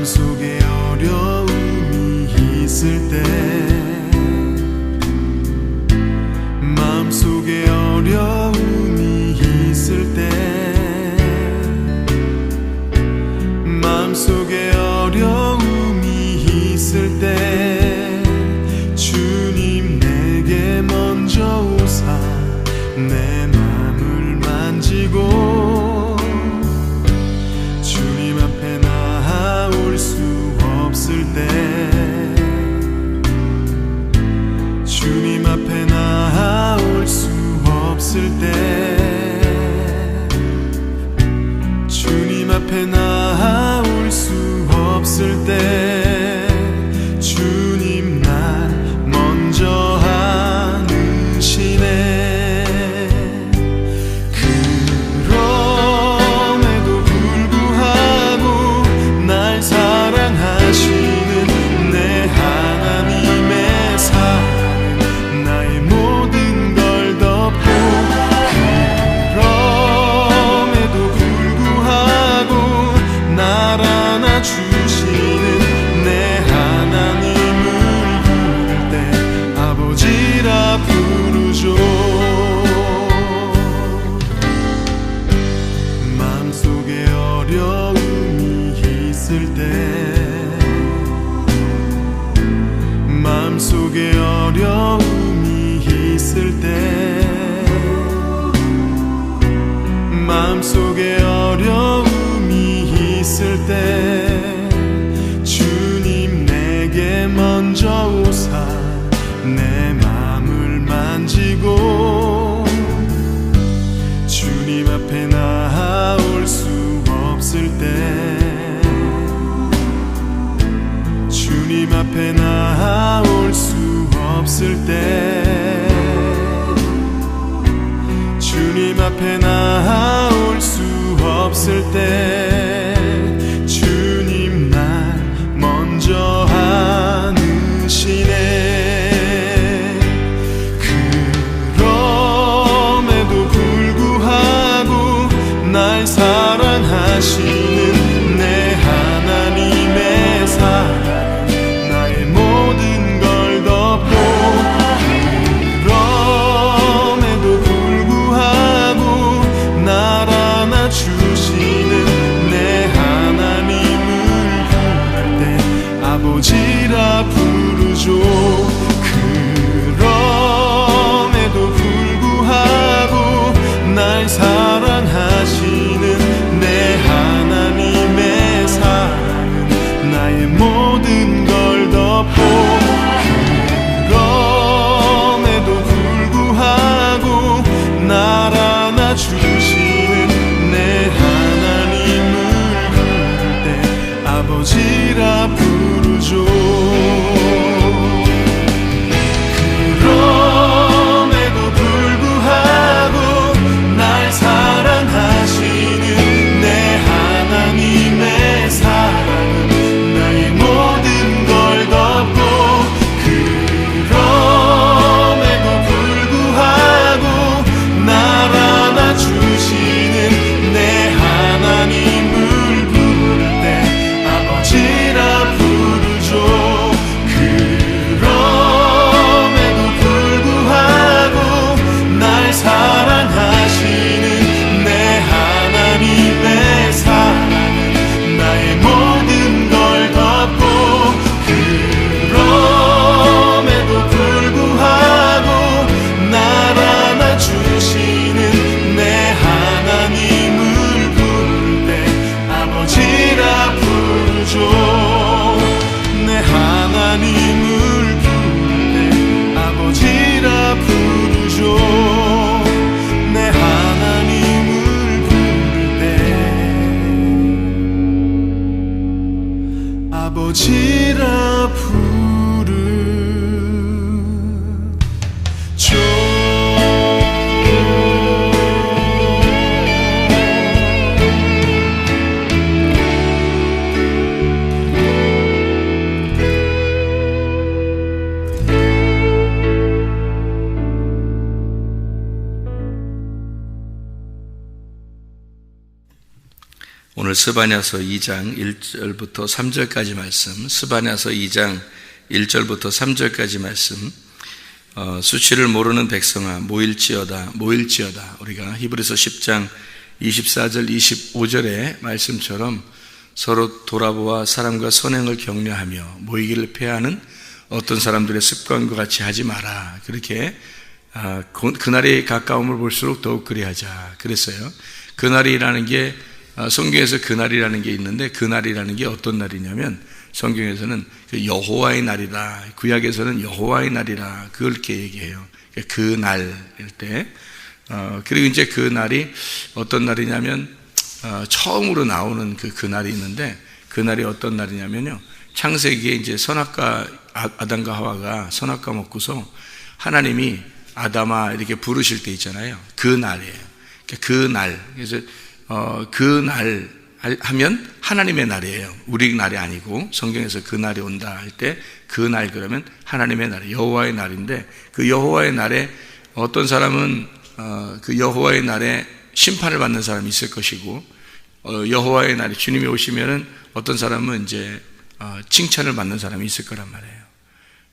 마음속에 어려움이 있을 때, 마음속에 어려움이 있을 때, 마음속에 어려움이 있을 때 주님 내게 먼저 오사 내 맘을 만지고 주님 앞에 나아올 수 없을 때, 주님 앞에 나아올 수 없을 때, 주님 앞에 나아올 수 없을 때 주님 날 먼저 안으시네. 그럼에도 불구하고 날 사랑하시는 내 하나님의 사랑 나의 모든 걸 덮고, 그럼에도 불구하고 날 안아주시는 내 하나님을 부를 때 아버지라 부르죠. 마음속에 어려움이 있을 때, 마음속에 어려움이 있을 때, 마음속에 어려움이 있을 때 주님 내게 먼저 오사 내 맘을 만지고 주님 앞에 나아올 수 없을 때, 주님 앞에 나아올 수 없을 때, 주님 앞에 나아올 수 없을 때 주님 날 먼저 안으시네. 그럼에도 불구하고 날 사랑하시는 내 하나님의 사랑 나의 모든 걸 덮고, 그럼에도 불구하고 날 안아주시는 내 하나님을 부를 때 아버지라 부르죠. 그럼에도 불구하고 날 사랑하시는 내 하나님의 사랑은 나의 모든 걸 덮고, 그럼에도 불구하고 날 안아주시는 내 하나님을 부를 때 아버지라 부르죠. 그럼에도 불구하고 날 사랑하시는 내 하나님의 사랑은 나의 모든 걸 덮고, 그럼에도 불구하고 날 안아주시는 내 하나님을 부를 때 아버지라 부르죠. 그럼에도 불구하고 날 사랑하시는 내 하나님의 사랑은 나의 모든 걸 덮고, 그럼에도 불구하고 날 안아주시는 내 하나님을 부를 때 아버지라 부르죠. 내 하나님을 부를 때 아버지라 부르죠. 내 하나님을 부를 때 아버지라 부르죠. 오늘 오늘 스바냐서 2장 1절부터 3절까지 말씀, 스바냐서 2장 1절부터 3절까지 말씀, 수치를 모르는 백성아 모일지어다 모일지어다. 우리가 히브리서 10장 24절 25절의 말씀처럼 서로 돌아보아 사람과 선행을 격려하며 모이기를 패하는 어떤 사람들의 습관과 같이 하지 마라. 그렇게 그날이 가까움을 볼수록 더욱 그리하자 그랬어요. 그날이라는 게 성경에서 그날이라는 게 있는데, 그날이라는 게 어떤 날이냐면 성경에서는 그 여호와의 날이다, 구약에서는 여호와의 날이라 그렇게 얘기해요. 그 날일 때, 그리고 이제 그 날이 어떤 날이냐면 처음으로 나오는 그 날이 있는데, 그 날이 어떤 날이냐면요, 창세기에 이제 선악과 아담과 하와가 선악과 먹고서 하나님이 아담아 이렇게 부르실 때 있잖아요. 그 날이에요. 그 날. 그래서 그 날 하면 하나님의 날이에요. 우리 날이 아니고, 성경에서 그 날이 온다 할 때 그 날 그러면 하나님의 날, 여호와의 날인데, 그 여호와의 날에 어떤 사람은 그 여호와의 날에 심판을 받는 사람이 있을 것이고, 여호와의 날에 주님이 오시면은 어떤 사람은 이제 칭찬을 받는 사람이 있을 거란 말이에요.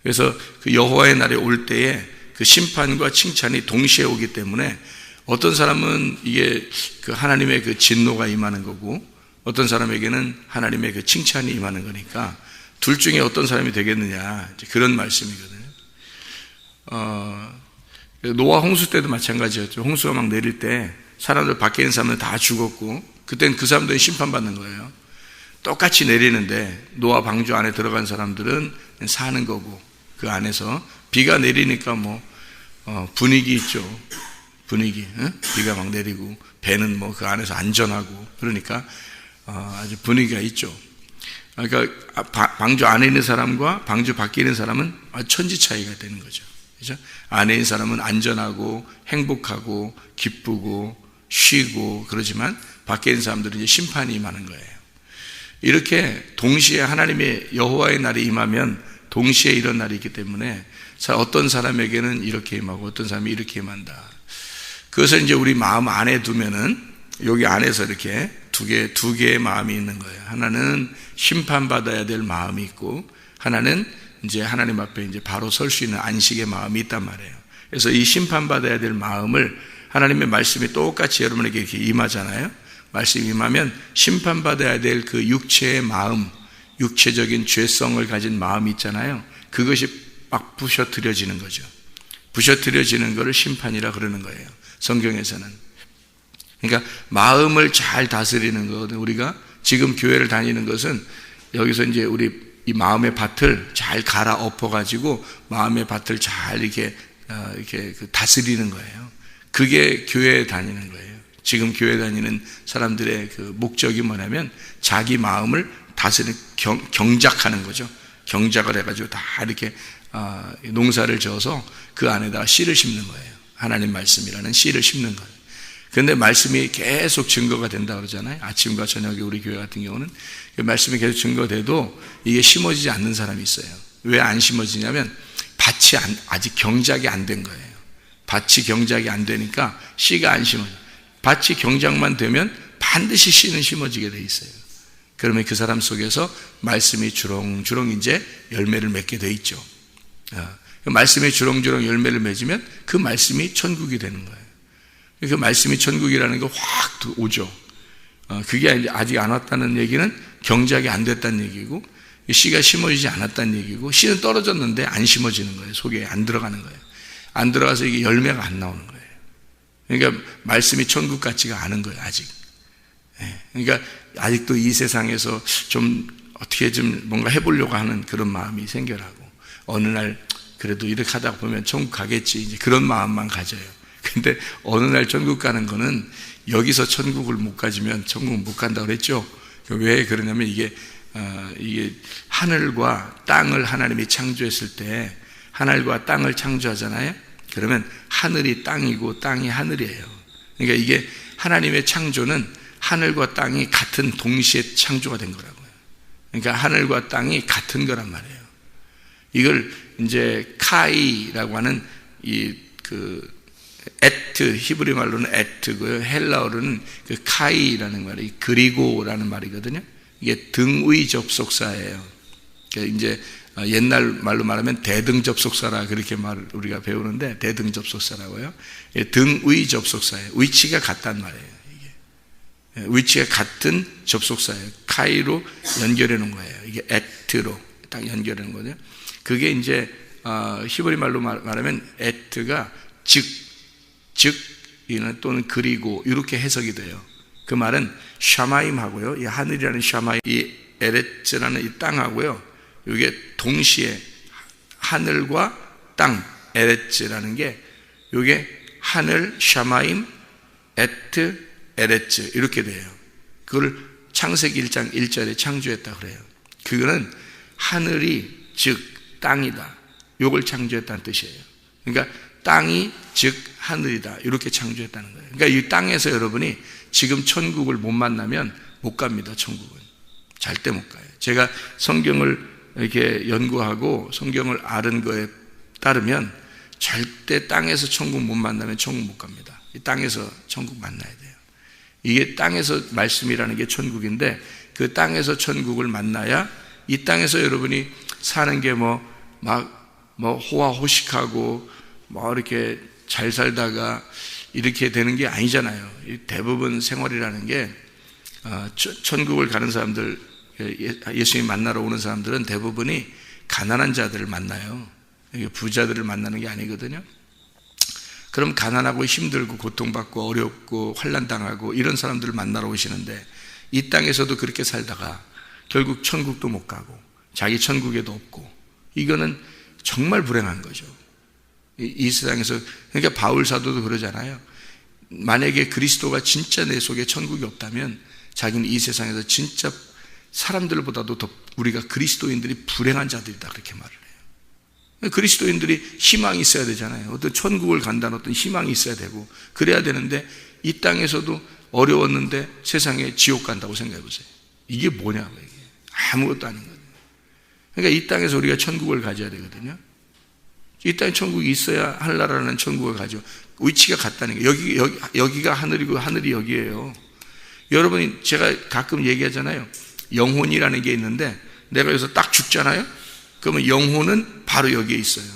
그래서 그 여호와의 날에 올 때에 그 심판과 칭찬이 동시에 오기 때문에 어떤 사람은 이게 그 하나님의 그 진노가 임하는 거고, 어떤 사람에게는 하나님의 그 칭찬이 임하는 거니까 둘 중에 어떤 사람이 되겠느냐, 이제 그런 말씀이거든요. 노아 홍수 때도 마찬가지였죠. 홍수가 막 내릴 때 사람들 밖에 있는 사람들 다 죽었고, 그때는 그 사람들이 심판받는 거예요. 똑같이 내리는데 노아 방주 안에 들어간 사람들은 사는 거고, 그 안에서 비가 내리니까 뭐 분위기 있죠. 분위기, 비가 막 내리고 배는 뭐 그 안에서 안전하고, 그러니까 아주 분위기가 있죠. 그러니까 방주 안에 있는 사람과 방주 밖에 있는 사람은 천지 차이가 되는 거죠. 그죠? 안에 있는 사람은 안전하고 행복하고 기쁘고 쉬고 그러지만 밖에 있는 사람들은 이제 심판이 임하는 거예요. 이렇게 동시에 하나님의 여호와의 날이 임하면 동시에 이런 날이 있기 때문에 어떤 사람에게는 이렇게 임하고 어떤 사람이 이렇게 임한다. 그것을 이제 우리 마음 안에 두면은 여기 안에서 이렇게 두 개의 마음이 있는 거예요. 하나는 심판받아야 될 마음이 있고, 하나는 이제 하나님 앞에 이제 바로 설 수 있는 안식의 마음이 있단 말이에요. 그래서 이 심판받아야 될 마음을 하나님의 말씀이 똑같이 여러분에게 이렇게 임하잖아요. 말씀이 임하면 심판받아야 될 그 육체의 마음, 육체적인 죄성을 가진 마음이 있잖아요. 그것이 막 부셔뜨려지는 거죠. 부셔뜨려지는 것을 심판이라 그러는 거예요, 성경에서는. 그러니까 마음을 잘 다스리는 거거든요. 우리가 지금 교회를 다니는 것은 여기서 이제 우리 이 마음의 밭을 잘 갈아 엎어가지고 마음의 밭을 잘 이렇게 다스리는 거예요. 그게 교회에 다니는 거예요. 지금 교회 다니는 사람들의 그 목적이 뭐냐면 자기 마음을 다스리는 경작하는 거죠. 경작을 해가지고 다 이렇게 농사를 지어서 그 안에다가 씨를 심는 거예요. 하나님 말씀이라는 씨를 심는 거예요. 그런데 말씀이 계속 증거가 된다 그러잖아요. 아침과 저녁에 우리 교회 같은 경우는 그 말씀이 계속 증거돼도 이게 심어지지 않는 사람이 있어요. 왜 안 심어지냐면 밭이 아직 경작이 안 된 거예요. 밭이 경작이 안 되니까 씨가 안 심어져요. 밭이 경작만 되면 반드시 씨는 심어지게 돼 있어요. 그러면 그 사람 속에서 말씀이 주렁주렁 이제 열매를 맺게 돼 있죠. 말씀이 주렁주렁 열매를 맺으면 그 말씀이 천국이 되는 거예요. 그 말씀이 천국이라는 게 확 오죠. 그게 아직 안 왔다는 얘기는 경작이 안 됐다는 얘기고, 씨가 심어지지 않았다는 얘기고, 씨는 떨어졌는데 안 심어지는 거예요. 속에 안 들어가는 거예요. 안 들어가서 이게 열매가 안 나오는 거예요. 그러니까 말씀이 천국 같지가 않은 거예요, 아직. 그러니까 아직도 이 세상에서 좀 어떻게 좀 뭔가 해보려고 하는 그런 마음이 생겨나고, 어느 날 그래도 이렇게 하다 보면 천국 가겠지, 이제 그런 마음만 가져요. 근데 어느 날 천국 가는 거는 여기서 천국을 못 가지면 천국 못 간다고 그랬죠. 왜 그러냐면 이게 하늘과 땅을 하나님이 창조했을 때, 하늘과 땅을 창조하잖아요. 그러면 하늘이 땅이고 땅이 하늘이에요. 그러니까 이게 하나님의 창조는 하늘과 땅이 같은 동시에 창조가 된 거라고요. 그러니까 하늘과 땅이 같은 거란 말이에요. 이걸 이제 카이라고 하는 에트, 히브리 말로는 에트고요. 헬라어로는 그 카이라는 말이 그리고라는 말이거든요. 이게 등의 접속사예요. 그러니까 이제 옛날 말로 말하면 대등 접속사라 그렇게 우리가 배우는데 대등 접속사라고요. 등의 접속사예요. 위치가 같단 말이에요. 이게 위치가 같은 접속사예요. 카이로 연결해 놓은 거예요. 이게 에트로 딱 연결해 놓은 거죠. 그게 이제 히브리 말로 말하면 에트가 즉 또는 그리고 이렇게 해석이 돼요. 그 말은 샤마임하고요, 이 하늘이라는 샤마임, 이 에레츠라는 이 땅하고요, 이게 동시에 하늘과 땅, 에레츠라는 게 이게 하늘, 샤마임, 에트, 에레츠 이렇게 돼요. 그걸 창세기 1장 1절에 창조했다 그래요. 그거는 하늘이 즉 땅이다, 이걸 창조했다는 뜻이에요. 그러니까 땅이 즉 하늘이다, 이렇게 창조했다는 거예요. 그러니까 이 땅에서 여러분이 지금 천국을 못 만나면 못 갑니다. 천국은 절대 못 가요. 제가 성경을 이렇게 연구하고 성경을 아는 거에 따르면 절대 땅에서 천국 못 만나면 천국 못 갑니다. 이 땅에서 천국 만나야 돼요. 이게 땅에서 말씀이라는 게 천국인데 그 땅에서 천국을 만나야 이 땅에서 여러분이 사는 게 호화호식하고 이렇게 잘 살다가 이렇게 되는 게 아니잖아요. 대부분 생활이라는 게 천국을 가는 사람들, 예수님 만나러 오는 사람들은 대부분이 가난한 자들을 만나요. 부자들을 만나는 게 아니거든요. 그럼 가난하고 힘들고 고통받고 어렵고 환난당하고 이런 사람들을 만나러 오시는데 이 땅에서도 그렇게 살다가 결국 천국도 못 가고 자기 천국에도 없고, 이거는 정말 불행한 거죠. 이 세상에서. 그러니까 바울 사도도 그러잖아요. 만약에 그리스도가 진짜 내 속에 천국이 없다면 자기는 이 세상에서 진짜 사람들보다도 더 우리가 그리스도인들이 불행한 자들이다, 그렇게 말을 해요. 그리스도인들이 희망이 있어야 되잖아요. 어떤 천국을 간다는 어떤 희망이 있어야 되고 그래야 되는데 이 땅에서도 어려웠는데 세상에 지옥 간다고 생각해 보세요. 이게 뭐냐고, 이게 아무것도 아닌 거예요. 그러니까 이 땅에서 우리가 천국을 가져야 되거든요. 이 땅에 천국이 있어야 하늘나라라는 천국을 가죠. 위치가 같다는 거예요. 여기가 하늘이고 하늘이 여기예요. 여러분이, 제가 가끔 얘기하잖아요. 영혼이라는 게 있는데 내가 여기서 딱 죽잖아요. 그러면 영혼은 바로 여기에 있어요.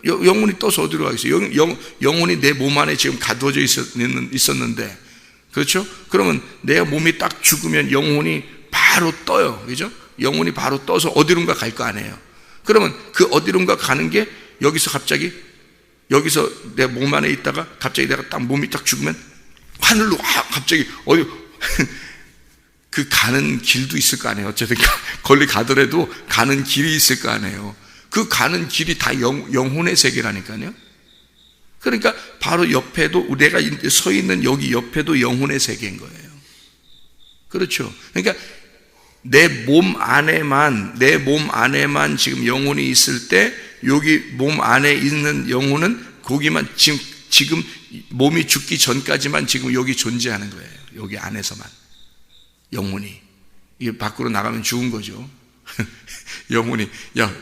영혼이 떠서 어디로 가겠어요? 영혼이 내 몸 안에 지금 가두어져 있었는데, 그렇죠? 그러면 내 몸이 딱 죽으면 영혼이 바로 떠요. 그죠? 영혼이 바로 떠서 어디론가 갈 거 아니에요. 그러면 그 어디론가 가는 게 여기서 갑자기, 여기서 내 몸 안에 있다가 갑자기 내가 딱 몸이 딱 죽으면 하늘로 갑자기 어디 그 가는 길도 있을 거 아니에요. 어쨌든 걸리 가더라도 가는 길이 있을 거 아니에요. 그 가는 길이 다 영혼의 세계라니까요. 그러니까 바로 옆에도, 내가 서 있는 여기 옆에도 영혼의 세계인 거예요. 그렇죠. 그러니까 내 몸 안에만 지금 영혼이 있을 때 여기 몸 안에 있는 영혼은 거기만 지금 몸이 죽기 전까지만 지금 여기 존재하는 거예요. 여기 안에서만. 영혼이. 이게 밖으로 나가면 죽은 거죠. 영혼이, 야,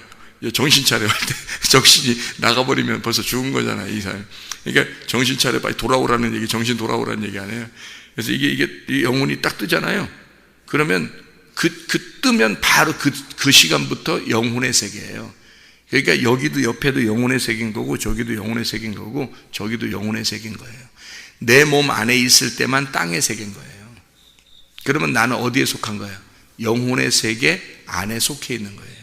정신 차려 할 때 정신이 나가버리면 벌써 죽은 거잖아요, 이 사람. 그러니까 정신 차려, 빨리 돌아오라는 얘기, 정신 돌아오라는 얘기 아니에요. 그래서 이게 영혼이 딱 뜨잖아요. 그러면 그 뜨면 바로 그 시간부터 영혼의 세계예요. 그러니까 여기도 옆에도 영혼의 세계인 거고 저기도 영혼의 세계인 거고 저기도 영혼의 세계인 거예요. 내 몸 안에 있을 때만 땅의 세계인 거예요. 그러면 나는 어디에 속한 거예요? 영혼의 세계 안에 속해 있는 거예요.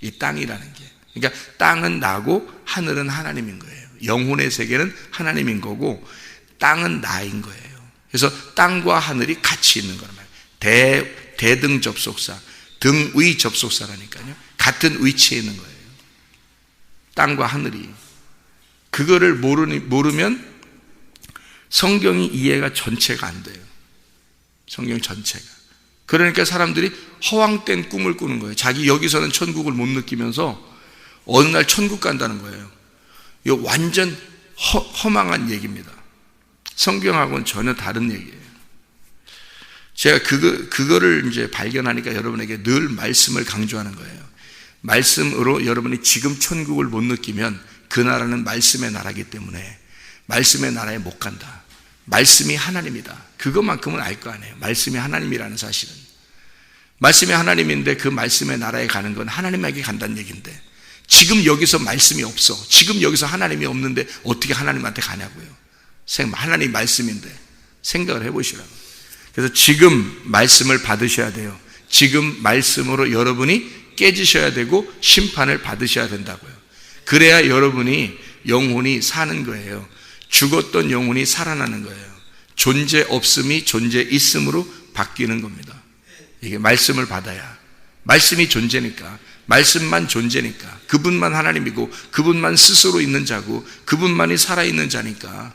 이 땅이라는 게. 그러니까 땅은 나고 하늘은 하나님인 거예요. 영혼의 세계는 하나님인 거고 땅은 나인 거예요. 그래서 땅과 하늘이 같이 있는 거란 말이에요. 대등 접속사, 등의 접속사라니까요. 같은 위치에 있는 거예요. 땅과 하늘이. 그거를 모르면 성경이 이해가 전체가 안 돼요. 성경 전체가. 그러니까 사람들이 허황된 꿈을 꾸는 거예요. 자기 여기서는 천국을 못 느끼면서 어느 날 천국 간다는 거예요. 이거 완전 허망한 얘기입니다. 성경하고는 전혀 다른 얘기예요. 제가 그거를 이제 발견하니까 여러분에게 늘 말씀을 강조하는 거예요. 말씀으로 여러분이 지금 천국을 못 느끼면 그 나라는 말씀의 나라이기 때문에 말씀의 나라에 못 간다. 말씀이 하나님이다. 그것만큼은 알 거 아니에요. 말씀이 하나님이라는 사실은. 말씀이 하나님인데 그 말씀의 나라에 가는 건 하나님에게 간다는 얘기인데, 지금 여기서 말씀이 없어. 지금 여기서 하나님이 없는데 어떻게 하나님한테 가냐고요. 하나님 말씀인데 생각을 해보시라고. 그래서 지금 말씀을 받으셔야 돼요. 지금 말씀으로 여러분이 깨지셔야 되고 심판을 받으셔야 된다고요. 그래야 여러분이 영혼이 사는 거예요. 죽었던 영혼이 살아나는 거예요. 존재 없음이 존재 있음으로 바뀌는 겁니다. 이게 말씀을 받아야. 말씀이 존재니까, 말씀만 존재니까, 그분만 하나님이고 그분만 스스로 있는 자고 그분만이 살아있는 자니까.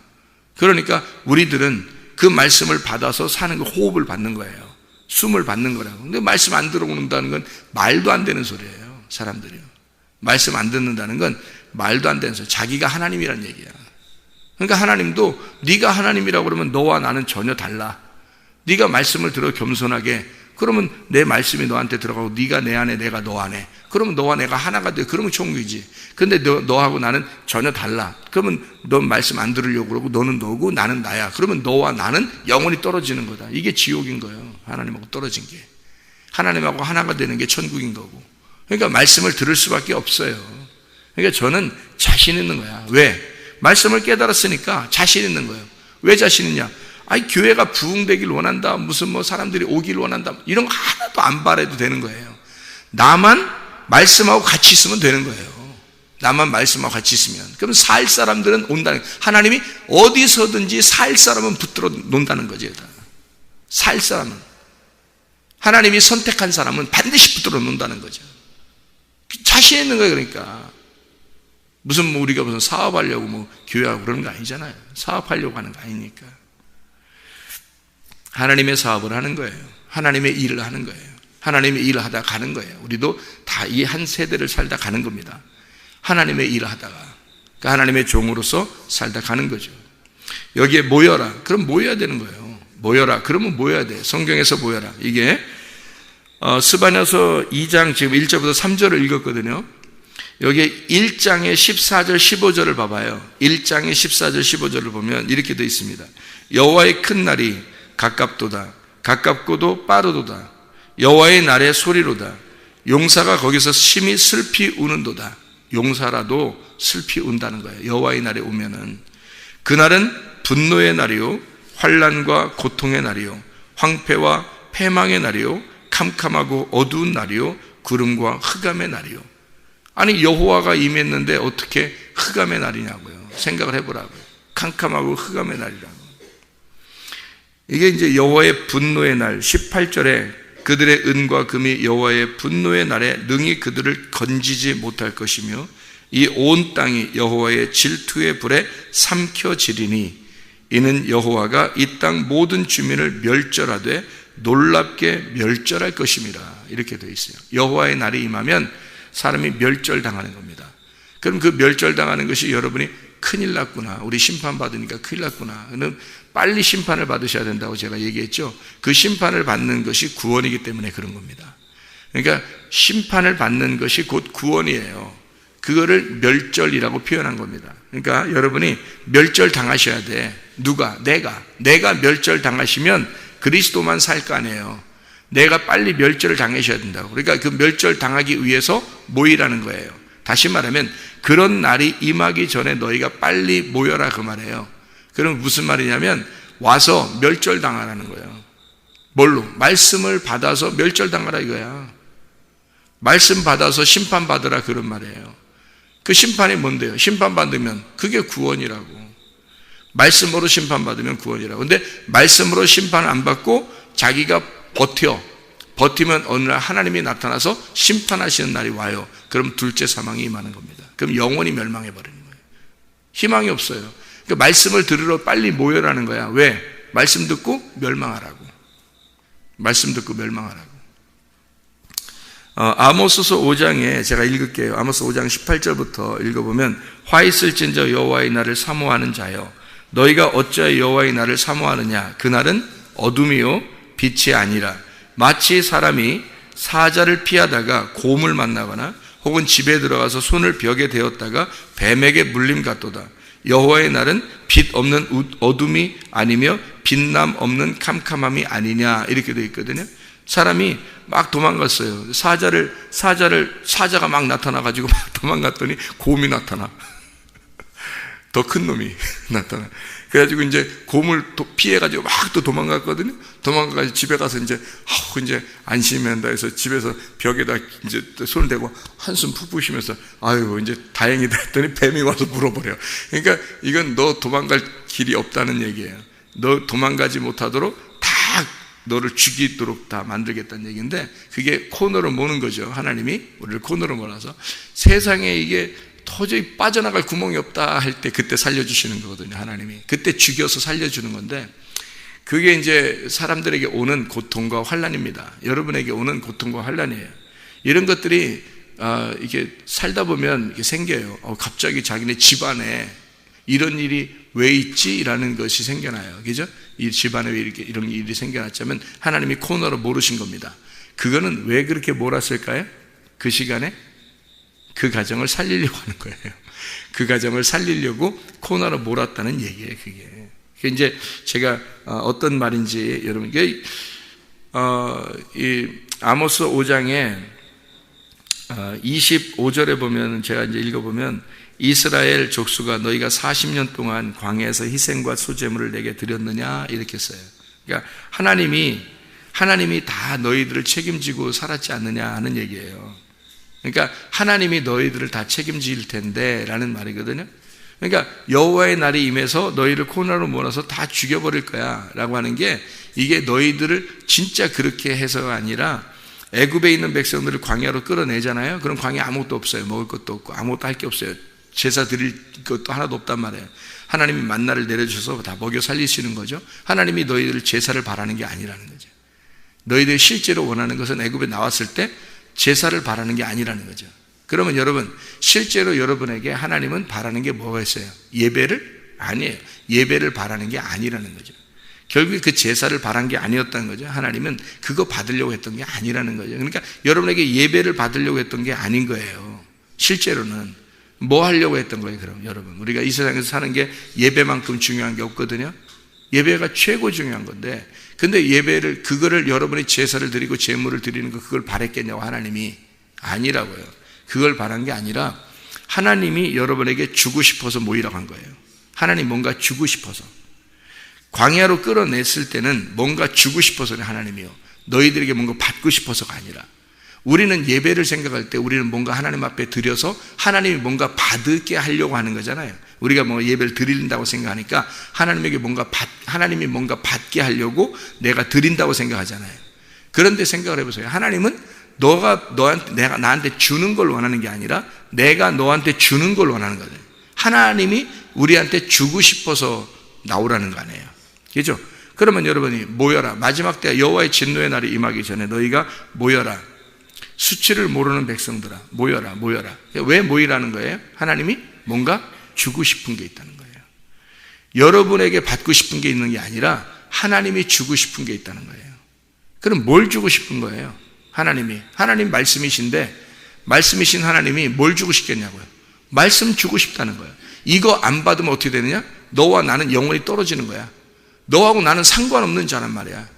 그러니까 우리들은 그 말씀을 받아서 사는 거, 호흡을 받는 거예요. 숨을 받는 거라고. 근데 말씀 안 들어오는다는 건 말도 안 되는 소리예요. 사람들이요. 말씀 안 듣는다는 건 말도 안 되는 소리. 자기가 하나님이라는 얘기야. 그러니까 하나님도 네가 하나님이라고 그러면 너와 나는 전혀 달라. 네가 말씀을 들어 겸손하게, 그러면 내 말씀이 너한테 들어가고 네가 내 안에 내가 너 안에, 그러면 너와 내가 하나가 돼. 그러면 천국이지. 근데 너하고 나는 전혀 달라. 그러면 넌 말씀 안 들으려고 그러고 너는 너고 나는 나야. 그러면 너와 나는 영원히 떨어지는 거다. 이게 지옥인 거예요. 하나님하고 떨어진 게. 하나님하고 하나가 되는 게 천국인 거고. 그러니까 말씀을 들을 수밖에 없어요. 그러니까 저는 자신 있는 거야. 왜? 말씀을 깨달았으니까 자신 있는 거예요. 왜 자신 있냐? 아니, 교회가 부흥되길 원한다, 무슨 뭐 사람들이 오길 원한다, 이런 거 하나도 안 바라도 되는 거예요. 나만 말씀하고 같이 있으면 되는 거예요. 나만 말씀하고 같이 있으면. 그럼 살 사람들은 온다는 거예요. 하나님이 어디서든지 살 사람은 붙들어 논다는 거죠. 살 사람은, 하나님이 선택한 사람은 반드시 붙들어 논다는 거죠. 자신 있는 거예요. 그러니까 무슨 뭐 우리가 무슨 사업하려고 뭐 교회하고 그러는 거 아니잖아요. 사업하려고 하는 거 아니니까. 하나님의 사업을 하는 거예요. 하나님의 일을 하는 거예요. 하나님의 일을 하다 가는 거예요. 우리도 다 이 한 세대를 살다 가는 겁니다. 하나님의 일을 하다가, 그러니까 하나님의 종으로서 살다 가는 거죠. 여기에 모여라. 그럼 모여야 되는 거예요. 모여라. 그러면 모여야 돼. 성경에서 모여라. 이게 스바냐서 2장 지금 1절부터 3절을 읽었거든요. 여기에 1장의 14절 15절을 봐봐요. 1장의 14절 15절을 보면 이렇게 되어 있습니다. 여호와의 큰 날이 가깝도다. 가깝고도 빠르도다. 여호와의 날의 소리로다. 용사가 거기서 심히 슬피 우는도다. 용사라도 슬피 운다는 거예요. 여호와의 날에 오면은. 그날은 분노의 날이요, 환난과 고통의 날이요, 황폐와 패망의 날이요, 캄캄하고 어두운 날이요, 구름과 흑암의 날이요. 아니, 여호와가 임했는데 어떻게 흑암의 날이냐고요. 생각을 해보라고요. 캄캄하고 흑암의 날이라고. 이게 이제 여호와의 분노의 날, 18절에 그들의 은과 금이 여호와의 분노의 날에 능히 그들을 건지지 못할 것이며 이 온 땅이 여호와의 질투의 불에 삼켜지리니 이는 여호와가 이 땅 모든 주민을 멸절하되 놀랍게 멸절할 것임이라. 이렇게 되어 있어요. 여호와의 날이 임하면 사람이 멸절당하는 겁니다. 그럼 그 멸절당하는 것이 여러분이 큰일 났구나, 우리 심판받으니까 큰일 났구나, 그럼 빨리 심판을 받으셔야 된다고 제가 얘기했죠. 그 심판을 받는 것이 구원이기 때문에 그런 겁니다. 그러니까 심판을 받는 것이 곧 구원이에요. 그거를 멸절이라고 표현한 겁니다. 그러니까 여러분이 멸절당하셔야 돼. 누가? 내가 멸절당하시면 그리스도만 살 거 아니에요. 내가 빨리 멸절을 당하셔야 된다고. 그러니까 그 멸절 당하기 위해서 모이라는 거예요. 다시 말하면 그런 날이 임하기 전에 너희가 빨리 모여라, 그 말이에요. 그럼 무슨 말이냐면 와서 멸절당하라는 거예요. 뭘로? 말씀을 받아서 멸절당하라 이거야. 말씀 받아서 심판받으라, 그런 말이에요. 그 심판이 뭔데요? 심판받으면 그게 구원이라고. 말씀으로 심판받으면 구원이라고. 근데 말씀으로 심판 안 받고 자기가 버티면 어느 날 하나님이 나타나서 심판하시는 날이 와요. 그럼 둘째 사망이 임하는 겁니다. 그럼 영원히 멸망해버리는 거예요. 희망이 없어요. 그러니까 말씀을 들으러 빨리 모여라는 거야. 왜? 말씀 듣고 멸망하라고. 말씀 듣고 멸망하라고. 아모스서 5장에 제가 읽을게요. 아모스 5장 18절부터 읽어보면 화 있을진저 여호와의 날을 사모하는 자여, 너희가 어찌하여 여호와의 날을 사모하느냐? 그날은 어둠이요 빛이 아니라 마치 사람이 사자를 피하다가 곰을 만나거나 혹은 집에 들어가서 손을 벽에 대었다가 뱀에게 물림 같도다. 여호와의 날은 빛 없는 어둠이 아니며 빛남 없는 캄캄함이 아니냐 이렇게 되어 있거든요. 사람이 막 도망갔어요. 사자가 막 나타나가지고 막 도망갔더니 곰이 나타나. 더 큰 놈이 나타나. 그래가지고 이제 곰을 피해가지고 막 또 도망갔거든요. 도망가가지고 집에 가서 이제 안심한다 해서 집에서 벽에다 이제 손을 대고 한숨 푹 쉬면서 아유 이제 다행이다 했더니 뱀이 와서 물어버려. 그러니까 이건 너 도망갈 길이 없다는 얘기예요. 너 도망가지 못하도록 다 너를 죽이도록 다 만들겠다는 얘기인데, 그게 코너로 모는 거죠. 하나님이 우리를 코너로 몰아서 세상에 이게 도저히 빠져나갈 구멍이 없다 할 때 그때 살려주시는 거거든요. 하나님이 그때 죽여서 살려주는 건데, 그게 이제 사람들에게 오는 고통과 환난입니다. 여러분에게 오는 고통과 환난이에요. 이런 것들이 이게 살다 보면 이게 생겨요. 갑자기 자기네 집안에 이런 일이 왜 있지? 라는 것이 생겨나요. 그죠? 이 집안에 왜 이렇게 이런 일이 생겨났자면 하나님이 코너로 몰으신 겁니다. 그거는 왜 그렇게 몰았을까요? 그 시간에 그 가정을 살리려고 하는 거예요. 그 가정을 살리려고 코너로 몰았다는 얘기예요. 그게 이제 제가 어떤 말인지 여러분께 이 아모스 5장에 25절에 보면, 제가 이제 읽어보면, 이스라엘 족수가 너희가 40년 동안 광야에서 희생과 소제물을 내게 드렸느냐 이렇게 써요. 그러니까 하나님이 다 너희들을 책임지고 살았지 않느냐 하는 얘기예요. 그러니까 하나님이 너희들을 다 책임질 텐데 라는 말이거든요. 그러니까 여호와의 날이 임해서 너희를 코너로 몰아서 다 죽여버릴 거야 라고 하는 게, 이게 너희들을 진짜 그렇게 해서가 아니라 애굽에 있는 백성들을 광야로 끌어내잖아요. 그럼 광야에 아무것도 없어요. 먹을 것도 없고 아무것도 할 게 없어요. 제사 드릴 것도 하나도 없단 말이에요. 하나님이 만나를 내려주셔서 다 먹여 살리시는 거죠. 하나님이 너희들 제사를 바라는 게 아니라는 거죠. 너희들이 실제로 원하는 것은 애굽에 나왔을 때 제사를 바라는 게 아니라는 거죠. 그러면 여러분, 실제로 여러분에게 하나님은 바라는 게 뭐가 있어요? 예배를? 아니에요. 예배를 바라는 게 아니라는 거죠. 결국 그 제사를 바란 게 아니었다는 거죠. 하나님은 그거 받으려고 했던 게 아니라는 거죠. 그러니까 여러분에게 예배를 받으려고 했던 게 아닌 거예요. 실제로는 뭐 하려고 했던 거예요? 그럼 여러분, 우리가 이 세상에서 사는 게 예배만큼 중요한 게 없거든요. 예배가 최고 중요한 건데, 근데 예배를, 그거를 여러분이 제사를 드리고 제물을 드리는 거, 그걸 바랬겠냐고? 하나님이 아니라고요. 그걸 바란 게 아니라 하나님이 여러분에게 주고 싶어서 모이라고 한 거예요. 하나님 뭔가 주고 싶어서. 광야로 끌어냈을 때는 뭔가 주고 싶어서는 하나님이요, 너희들에게 뭔가 받고 싶어서가 아니라. 우리는 예배를 생각할 때 우리는 뭔가 하나님 앞에 드려서 하나님이 뭔가 받게 하려고 하는 거잖아요. 우리가 뭐 예배를 드린다고 생각하니까 하나님이 뭔가 받게 하려고 내가 드린다고 생각하잖아요. 그런데 생각을 해보세요. 하나님은 내가 나한테 주는 걸 원하는 게 아니라 내가 너한테 주는 걸 원하는 거예요. 하나님이 우리한테 주고 싶어서 나오라는 거 아니에요. 그죠? 그러면 여러분이 모여라. 마지막 때 여호와의 진노의 날이 임하기 전에 너희가 모여라. 수치를 모르는 백성들아, 모여라. 왜 모이라는 거예요? 하나님이 뭔가 주고 싶은 게 있다는 거예요. 여러분에게 받고 싶은 게 있는 게 아니라 하나님이 주고 싶은 게 있다는 거예요. 그럼 뭘 주고 싶은 거예요? 하나님 말씀이신데, 말씀이신 하나님이 뭘 주고 싶겠냐고요? 말씀 주고 싶다는 거예요. 이거 안 받으면 어떻게 되느냐? 너와 나는 영원히 떨어지는 거야. 너하고 나는 상관없는 자란 말이야.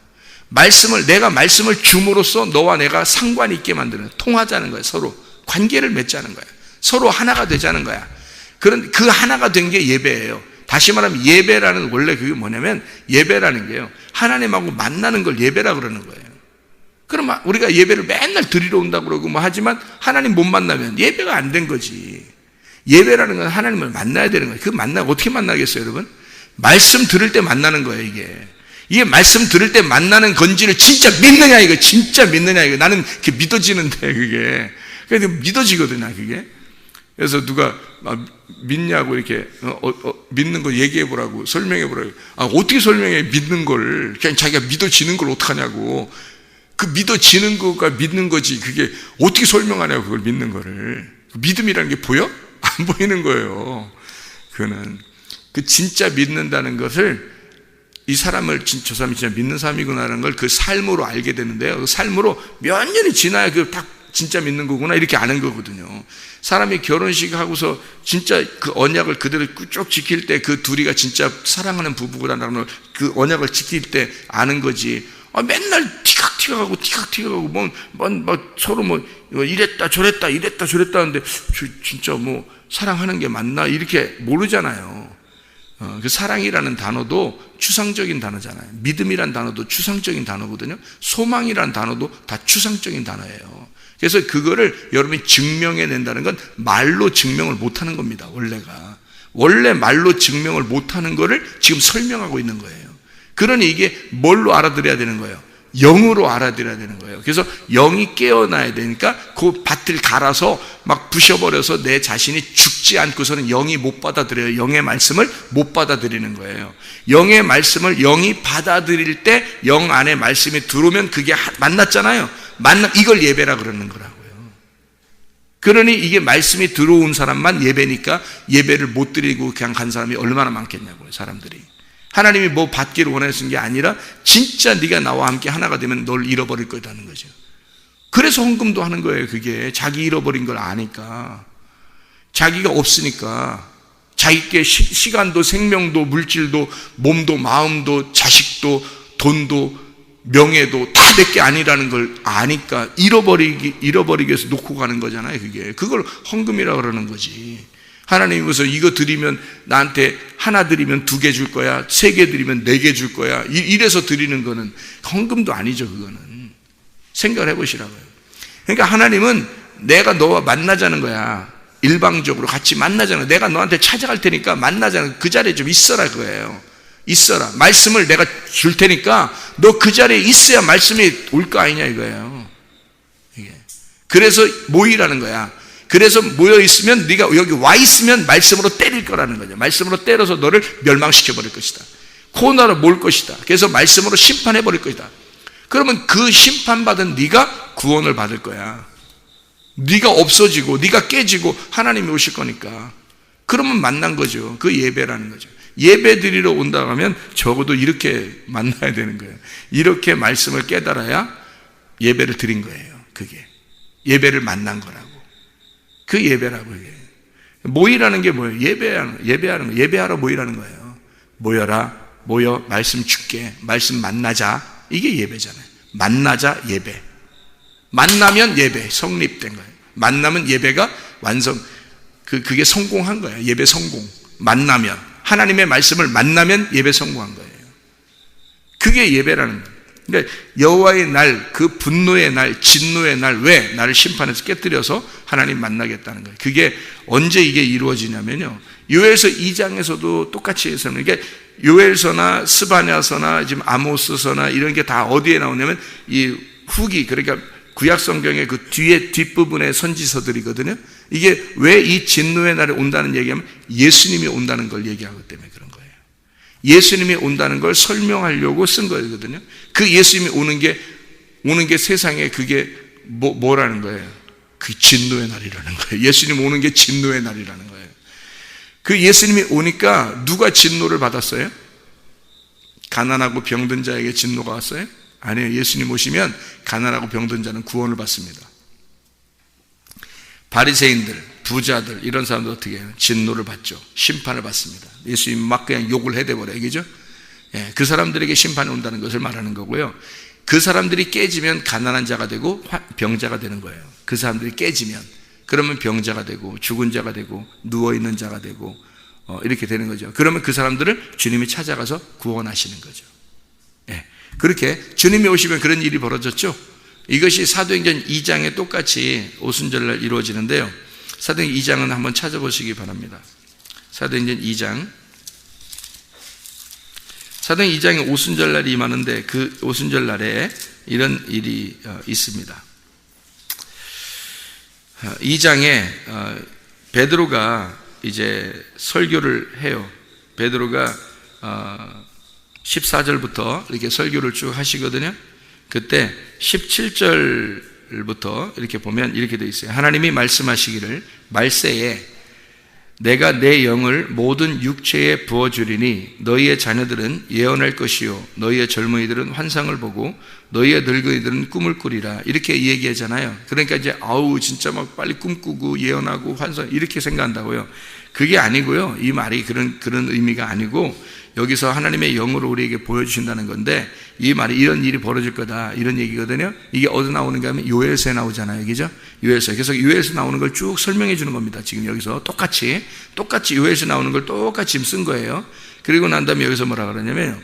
내가 말씀을 줌으로써 너와 내가 상관이 있게 만드는, 통하자는 거예요. 서로 관계를 맺자는 거예요. 서로 하나가 되자는 거야. 그런 그 하나가 된 게 예배예요. 다시 말하면 예배라는, 원래 그게 뭐냐면, 예배라는 게요, 하나님하고 만나는 걸 예배라 그러는 거예요. 그럼 우리가 예배를 맨날 드리러 온다고 그러고 뭐 하지만 하나님 못 만나면 예배가 안 된 거지. 예배라는 건 하나님을 만나야 되는 거예요. 어떻게 만나겠어요, 여러분? 말씀 들을 때 만나는 거예요, 이게 말씀 들을 때 만나는 건지를 진짜 믿느냐, 진짜 믿느냐, 나는 그게 믿어지는데, 그게 믿어지거든요, 그게. 그래서 누가 믿냐고 이렇게 믿는 거 얘기해 보라고, 설명해 보라고. 어떻게 설명해? 믿는 걸 그냥 자기가 믿어지는 걸 어떡하냐고. 그 믿어지는 거가 믿는 거지, 그게 어떻게 설명하냐고. 그걸 믿는 거를. 믿음이라는 게 보여? 안 보이는 거예요. 그거는 그 진짜 믿는다는 것을, 이 사람을 저 사람이 진짜 믿는 사람이구나라는 걸 그 삶으로 알게 되는데요. 그 삶으로 몇 년이 지나야 딱 진짜 믿는 거구나 이렇게 아는 거거든요. 사람이 결혼식 하고서 진짜 그 언약을 그대로 쭉 지킬 때 그 둘이가 진짜 사랑하는 부부라는 걸 그 언약을 지킬 때 아는 거지. 맨날 티각티각하고 뭐 서로 이랬다 저랬다 하는데 진짜 뭐 사랑하는 게 맞나 이렇게 모르잖아요. 그 사랑이라는 단어도 추상적인 단어잖아요. 믿음이란 단어도 추상적인 단어거든요. 소망이란 단어도 다 추상적인 단어예요. 그래서 그거를 여러분이 증명해낸다는 건 말로 증명을 못하는 겁니다. 원래 말로 증명을 못하는 거를 지금 설명하고 있는 거예요. 그러니 이게 뭘로 알아들어야 되는 거예요? 영으로 알아들어야 되는 거예요. 그래서 영이 깨어나야 되니까 그 밭을 갈아서 막 부셔버려서 내 자신이 죽지 않고서는 영이 못 받아들여요. 영의 말씀을 못 받아들이는 거예요. 영의 말씀을 영이 받아들일 때 영 안에 말씀이 들어오면 그게 만났잖아요. 이걸 예배라 그러는 거라고요. 그러니 이게 말씀이 들어온 사람만 예배니까 예배를 못 드리고 그냥 간 사람이 얼마나 많겠냐고요. 사람들이. 하나님이 뭐 받기를 원하시는 게 아니라 진짜 네가 나와 함께 하나가 되면 널 잃어버릴 거라는 거죠. 그래서 헌금도 하는 거예요. 그게 자기 잃어버린 걸 아니까, 자기가 없으니까, 자기께 시간도 생명도 물질도 몸도 마음도 자식도 돈도 명예도 다 내게 아니라는 걸 아니까 잃어버리기 위해서 놓고 가는 거잖아요. 그걸 헌금이라고 그러는 거지. 하나님이 무슨 이거 드리면 나한테 하나 드리면 2개 줄 거야, 3개 드리면 4개 줄 거야, 이래서 드리는 거는 헌금도 아니죠. 그거는 생각을 해보시라고요. 그러니까 하나님은 내가 너와 만나자는 거야. 일방적으로 같이 만나자는 거야. 내가 너한테 찾아갈 테니까 만나자는 거야. 그 자리에 좀 있어라 그거예요. 있어라. 말씀을 내가 줄 테니까 너 그 자리에 있어야 말씀이 올 거 아니냐 이거예요. 그래서 모이라는 거야. 그래서 모여 있으면 네가 여기 와 있으면 말씀으로 때릴 거라는 거죠. 말씀으로 때려서 너를 멸망시켜 버릴 것이다. 코너로 몰 것이다. 그래서 말씀으로 심판해 버릴 것이다. 그러면 그 심판받은 네가 구원을 받을 거야. 네가 없어지고 네가 깨지고 하나님이 오실 거니까. 그러면 만난 거죠. 그 예배라는 거죠. 예배 드리러 온다고 하면 적어도 이렇게 만나야 되는 거예요. 이렇게 말씀을 깨달아야 예배를 드린 거예요. 그게 예배를 만난 거라고. 그 예배라고. 이게 모이라는 게 뭐예요? 예배하는 거. 예배하러 모이라는 거예요. 모여 말씀 줄게, 말씀 만나자. 이게 예배잖아요. 만나자 예배. 만나면 예배 성립된 거예요. 만나면 예배가 완성. 그게 성공한 거예요. 예배 성공. 만나면 하나님의 말씀을 만나면 예배 성공한 거예요. 그게 예배라는 거예요. 그러니까 여호와의 날, 그 분노의 날, 진노의 날, 왜 나를 심판해서 깨뜨려서 하나님 만나겠다는 거예요. 그게 언제 이게 이루어지냐면요, 요엘서 2장에서도 똑같이 해서, 그러니까 요엘서나 스바냐서나 지금 아모스서나 이런 게 다 어디에 나오냐면 이 후기, 그러니까 구약 성경의 그 뒤에 뒷부분의 선지서들이거든요. 이게 왜 이 진노의 날에 온다는 얘기하면 예수님이 온다는 걸 얘기하기 때문에 그런 거예요. 예수님이 온다는 걸 설명하려고 쓴 거거든요. 그 예수님이 오는 게 세상에 그게 뭐라는 거예요? 그 진노의 날이라는 거예요. 예수님 오는 게 진노의 날이라는 거예요. 그 예수님이 오니까 누가 진노를 받았어요? 가난하고 병든 자에게 진노가 왔어요? 아니에요. 예수님 오시면 가난하고 병든 자는 구원을 받습니다. 바리새인들, 부자들 이런 사람들 어떻게 해요? 진노를 받죠. 심판을 받습니다. 예수님 막 그냥 욕을 해대버려요. 그죠? 예, 그 사람들에게 심판이 온다는 것을 말하는 거고요. 그 사람들이 깨지면 가난한 자가 되고 병자가 되는 거예요. 그 사람들이 깨지면 그러면 병자가 되고 죽은 자가 되고 누워있는 자가 되고 이렇게 되는 거죠. 그러면 그 사람들을 주님이 찾아가서 구원하시는 거죠. 예, 그렇게 주님이 오시면 그런 일이 벌어졌죠. 이것이 사도행전 2장에 똑같이 오순절날 이루어지는데요. 사도행전 2장은 한번 찾아보시기 바랍니다. 사도행전 2장. 사도행전 2장에 오순절날이 임하는데 그 오순절날에 이런 일이 있습니다. 2장에 베드로가 이제 설교를 해요. 베드로가 14절부터 이렇게 설교를 쭉 하시거든요. 그때 17절부터 이렇게 보면 이렇게 되어 있어요. 하나님이 말씀하시기를 말세에 내가 내 영을 모든 육체에 부어주리니 너희의 자녀들은 예언할 것이요 너희의 젊은이들은 환상을 보고 너희의 늙은이들은 꿈을 꾸리라. 이렇게 얘기하잖아요. 그러니까 이제 진짜 막 빨리 꿈꾸고 예언하고 환상 이렇게 생각한다고요. 그게 아니고요. 이 말이 그런 의미가 아니고 여기서 하나님의 영으로 우리에게 보여주신다는 건데, 이 말이 이런 일이 벌어질 거다 이런 얘기거든요. 이게 어디서 나오는가 하면 요엘서에 나오잖아요. 그죠? 요엘서. 그래서 요엘서 나오는 걸 쭉 설명해 주는 겁니다. 지금 여기서 똑같이 요엘서 나오는 걸 똑같이 지금 쓴 거예요. 그리고 난 다음에 여기서 뭐라 그러냐면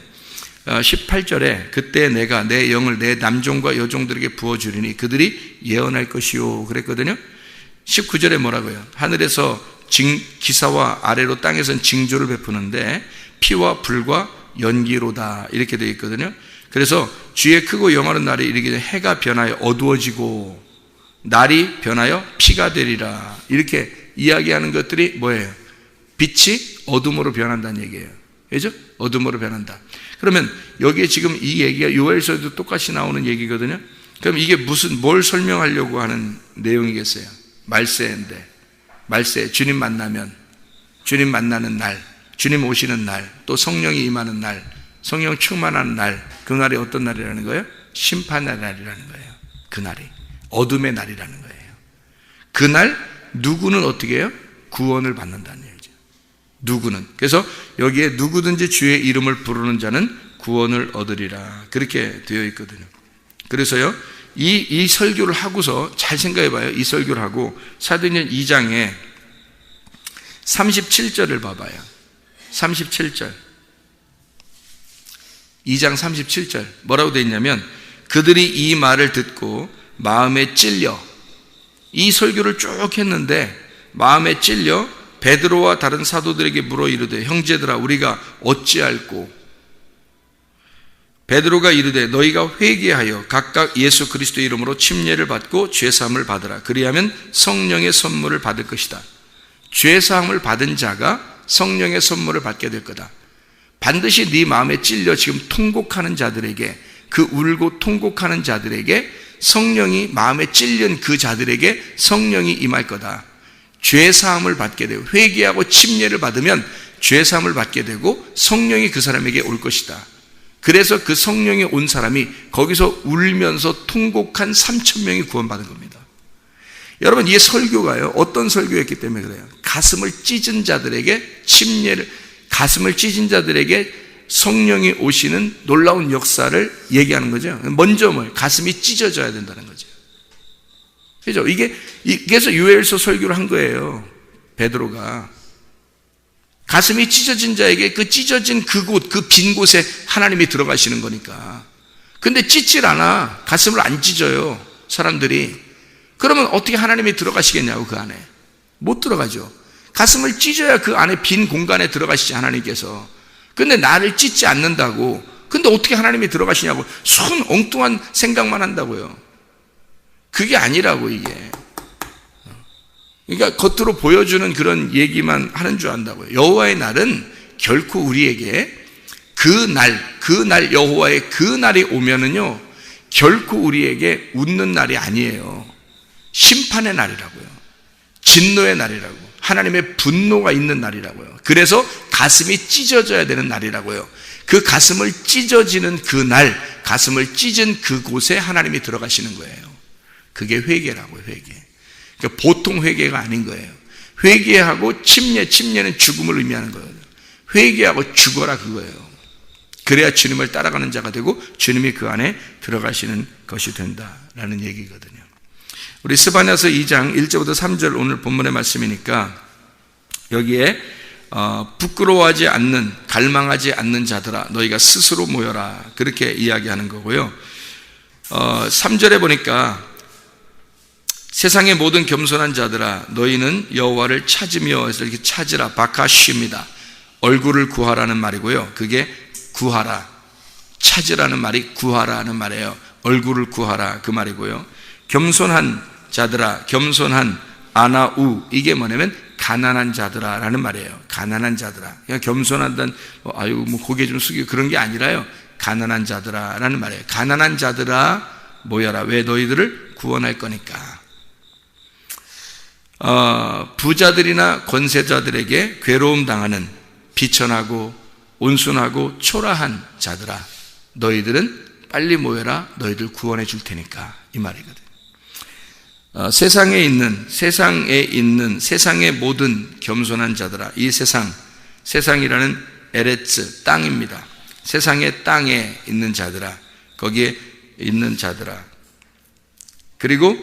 18절에 그때 내가 내 영을 내 남종과 여종들에게 부어주리니 그들이 예언할 것이요 그랬거든요. 19절에 뭐라고요? 하늘에서 기사와 아래로 땅에선 징조를 베푸는데 피와 불과 연기로다 이렇게 되어 있거든요. 그래서 주의 크고 영원한 날이 이르기를 해가 변하여 어두워지고 날이 변하여 피가 되리라. 이렇게 이야기하는 것들이 뭐예요? 빛이 어둠으로 변한다는 얘기예요. 그죠? 어둠으로 변한다. 그러면 여기에 지금 이 얘기가 요엘서에도 똑같이 나오는 얘기거든요. 그럼 이게 뭘 설명하려고 하는 내용이겠어요? 말세인데, 말세, 주님 만나는 날, 주님 오시는 날, 또 성령이 임하는 날, 성령 충만하는 날, 그 날이 어떤 날이라는 거예요? 심판의 날이라는 거예요. 그 날이 어둠의 날이라는 거예요. 그날 누구는 어떻게 해요? 구원을 받는다는 얘기죠. 누구는. 그래서 여기에 누구든지 주의 이름을 부르는 자는 구원을 얻으리라 그렇게 되어 있거든요. 그래서요 이 설교를 하고서 잘 생각해 봐요. 이 설교를 하고 사도행전 2장에 37절을 봐봐요. 37절 2장 37절 뭐라고 되어 있냐면, 그들이 이 말을 듣고 마음에 찔려, 이 설교를 쭉 했는데 마음에 찔려 베드로와 다른 사도들에게 물어 이르되 형제들아 우리가 어찌할꼬. 베드로가 이르되 너희가 회개하여 각각 예수 그리스도의 이름으로 침례를 받고 죄사함을 받으라. 그리하면 성령의 선물을 받을 것이다. 죄사함을 받은 자가 성령의 선물을 받게 될 거다. 반드시 네 마음에 찔려 지금 통곡하는 자들에게, 그 울고 통곡하는 자들에게 성령이, 마음에 찔린 그 자들에게 성령이 임할 거다. 죄사함을 받게 되고 회개하고 침례를 받으면 죄사함을 받게 되고 성령이 그 사람에게 올 것이다. 그래서 그 성령이 온 사람이 거기서 울면서 통곡한 3,000명이 구원받은 겁니다. 여러분, 이 설교가요 어떤 설교였기 때문에 그래요? 가슴을 찢은 자들에게 침례를, 가슴을 찢은 자들에게 성령이 오시는 놀라운 역사를 얘기하는 거죠. 먼저 가슴이 찢어져야 된다는 거죠. 그죠? 그래서 요엘서 설교를 한 거예요. 베드로가 가슴이 찢어진 자에게 그 찢어진 그곳, 그 빈 곳에 하나님이 들어가시는 거니까. 근데 찢질 않아. 가슴을 안 찢어요 사람들이. 그러면 어떻게 하나님이 들어가시겠냐고. 그 안에 못 들어가죠. 가슴을 찢어야 그 안에 빈 공간에 들어가시지 하나님께서. 근데 나를 찢지 않는다고. 근데 어떻게 하나님이 들어가시냐고. 순 엉뚱한 생각만 한다고요. 그게 아니라고. 이게 그러니까 겉으로 보여주는 그런 얘기만 하는 줄 안다고요. 여호와의 날은 결코 우리에게 그 날 여호와의 그 날이 오면은요 결코 우리에게 웃는 날이 아니에요. 심판의 날이라고요. 진노의 날이라고. 하나님의 분노가 있는 날이라고요. 그래서 가슴이 찢어져야 되는 날이라고요. 그 가슴을 찢어지는 그 날, 가슴을 찢은 그곳에 하나님이 들어가시는 거예요. 그게 회개라고요. 회개. 그러니까 보통 회개가 아닌 거예요. 회개하고 침례는 죽음을 의미하는 거예요. 회개하고 죽어라 그거예요. 그래야 주님을 따라가는 자가 되고 주님이 그 안에 들어가시는 것이 된다라는 얘기거든요. 우리 스바냐서 2장 1절부터 3절 오늘 본문의 말씀이니까 여기에 부끄러워하지 않는, 갈망하지 않는 자들아 너희가 스스로 모여라 그렇게 이야기하는 거고요. 3절에 보니까 세상의 모든 겸손한 자들아 너희는 여호와를 찾으며, 이렇게 찾으라, 바카쉬입니다. 얼굴을 구하라는 말이고요. 그게 구하라, 찾으라는 말이 구하라는 말이에요. 얼굴을 구하라 그 말이고요. 겸손한 자들아, 겸손한 아나우, 이게 뭐냐면 가난한 자들아 라는 말이에요. 가난한 자들아. 그냥 겸손하다는 고개 좀 숙이고 그런 게 아니라요. 가난한 자들아 라는 말이에요. 가난한 자들아 모여라. 왜? 너희들을 구원할 거니까. 부자들이나 권세자들에게 괴로움 당하는 비천하고 온순하고 초라한 자들아, 너희들은 빨리 모여라. 너희들 구원해 줄 테니까, 이 말이거든. 세상에 있는 세상의 모든 겸손한 자들아, 이 세상이라는 에레츠, 땅입니다. 세상의 땅에 있는 자들아, 거기에 있는 자들아, 그리고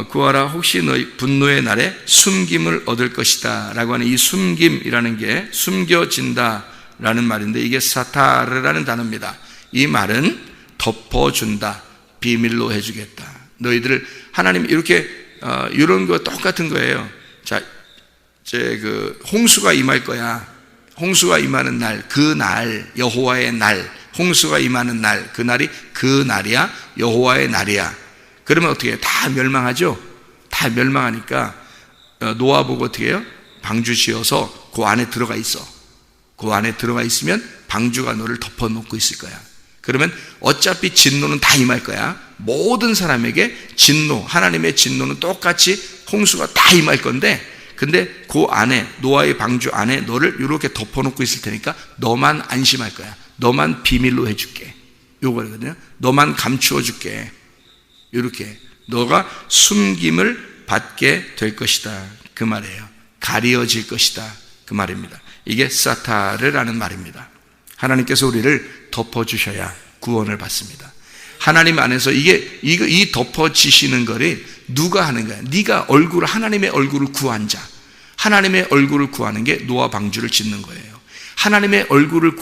구하라. 혹시 너희 분노의 날에 숨김을 얻을 것이다 라고 하는 이 숨김이라는 게 숨겨진다 라는 말인데, 이게 사타르라는 단어입니다. 이 말은 덮어준다, 비밀로 해주겠다. 너희들, 하나님 이렇게 이런 거 똑같은 거예요. 자, 홍수가 임할 거야. 홍수가 임하는 날, 그 날, 여호와의 날, 홍수가 임하는 날, 그 날이 그 날이야, 여호와의 날이야. 그러면 어떻게 해요? 다 멸망하죠? 다 멸망하니까 노아 보고 어떻게 해요? 방주 지어서 그 안에 들어가 있어. 그 안에 들어가 있으면 방주가 너를 덮어놓고 있을 거야. 그러면 어차피 진노는 다 임할 거야. 모든 사람에게 진노, 하나님의 진노는 똑같이 홍수가 다 임할 건데, 근데 그 안에, 노아의 방주 안에 너를 이렇게 덮어놓고 있을 테니까 너만 안심할 거야. 너만 비밀로 해줄게. 요거거든요. 너만 감추어 줄게. 이렇게 너가 숨김을 받게 될 것이다, 그 말이에요. 가려질 것이다, 그 말입니다. 이게 사타르라는 말입니다. 하나님께서 우리를 덮어주셔야 구원을 받습니다. 하나님 안에서 이 덮어지시는 거를 누가 하는 거야? 네가 하나님의 얼굴을 구한 자, 하나님의 얼굴을 구하는 게 노아 방주를 짓는 거예요. 하나님의 얼굴을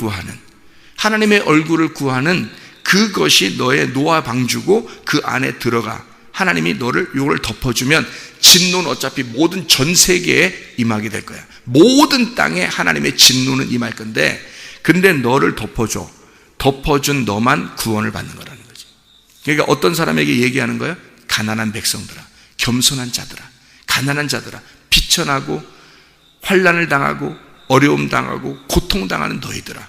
구하는 그것이 너의 노아 방주고, 그 안에 들어가 하나님이 너를 이걸 덮어주면 진노는 어차피 모든 전 세계에 임하게 될 거야. 모든 땅에 하나님의 진노는 임할 건데, 근데 너를 덮어준 너만 구원을 받는 거라는 거지. 그러니까 어떤 사람에게 얘기하는 거야? 가난한 백성들아, 겸손한 자들아, 가난한 자들아, 비천하고 환난을 당하고 어려움 당하고 고통 당하는 너희들아,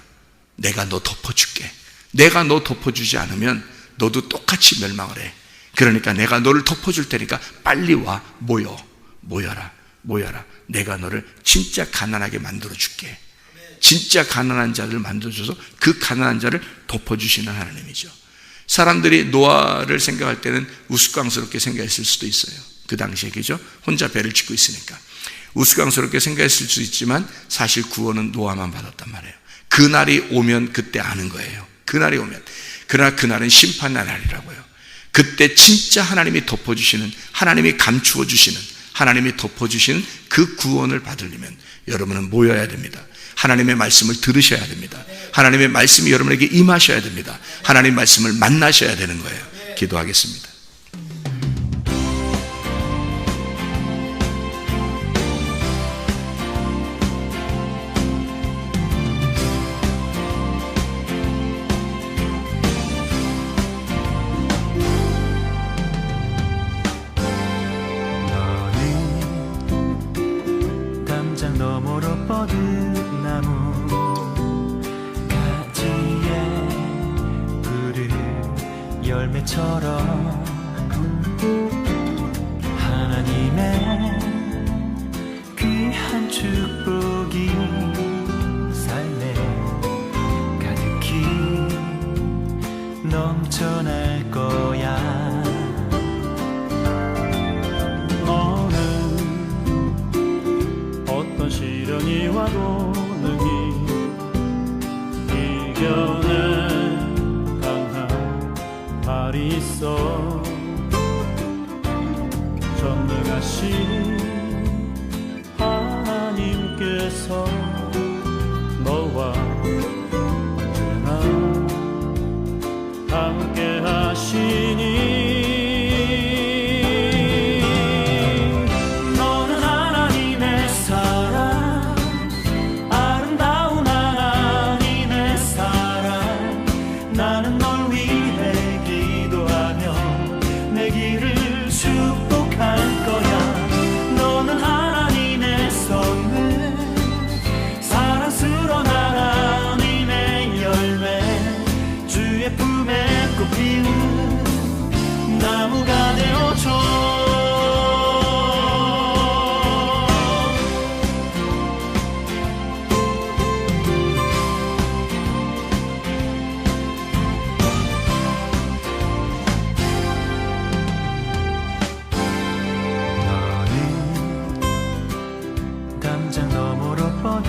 내가 너 덮어줄게. 내가 너 덮어주지 않으면 너도 똑같이 멸망을 해. 그러니까 내가 너를 덮어줄 테니까 빨리 와. 모여라. 내가 너를 진짜 가난하게 만들어줄게. 진짜 가난한 자를 만들어줘서 그 가난한 자를 덮어주시는 하나님이죠. 사람들이 노아를 생각할 때는 우스꽝스럽게 생각했을 수도 있어요. 그 당시에, 그죠? 혼자 배를 짓고 있으니까 우스꽝스럽게 생각했을 수 있지만, 사실 구원은 노아만 받았단 말이에요. 그날이 오면 그때 아는 거예요. 그날이 오면. 그러나 그날은 심판의 날이라고요. 그때 진짜 하나님이 덮어주시는, 하나님이 감추어주시는, 하나님이 덮어주시는 그 구원을 받으려면 여러분은 모여야 됩니다. 하나님의 말씀을 들으셔야 됩니다. 하나님의 말씀이 여러분에게 임하셔야 됩니다. 하나님의 말씀을 만나셔야 되는 거예요. 기도하겠습니다. 너머로 뻗은 나무 가지에 푸른 열매처럼 하나님의 귀한 축복이 삶에 가득히 넘쳐날 거야. 시련이 와도 능히 이겨낸 강한 발이 있어. 전능하신 하나님께서 너와 언제나 함께 하시니 내 길을 축복할 거야.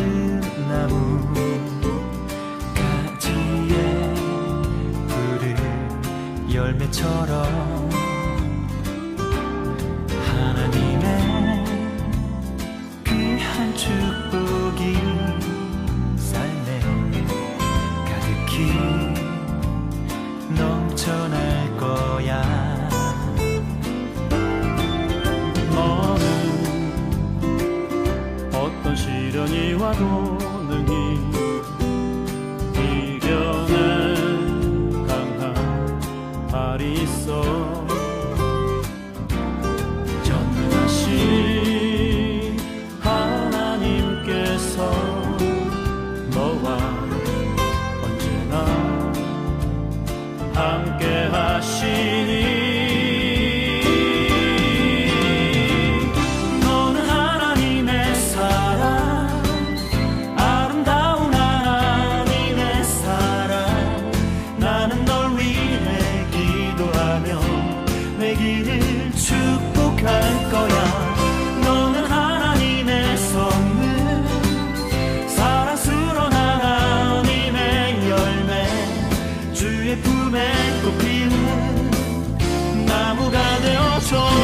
푸른 나무 가지에 푸른 열매처럼 하나님의 귀한 축복이 삶에 가득히 넘쳐날 거야. 어떤 시련이 와도 능히 이겨낸 강한 발이 있어. 전능하신 하나님께서 너와 언제나 함께 하시니 축복할 거야. 너는 하나님의 선물, 사랑스러운 하나님의 열매, 주의 품에 꽃피는 나무가 되어줘.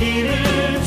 길을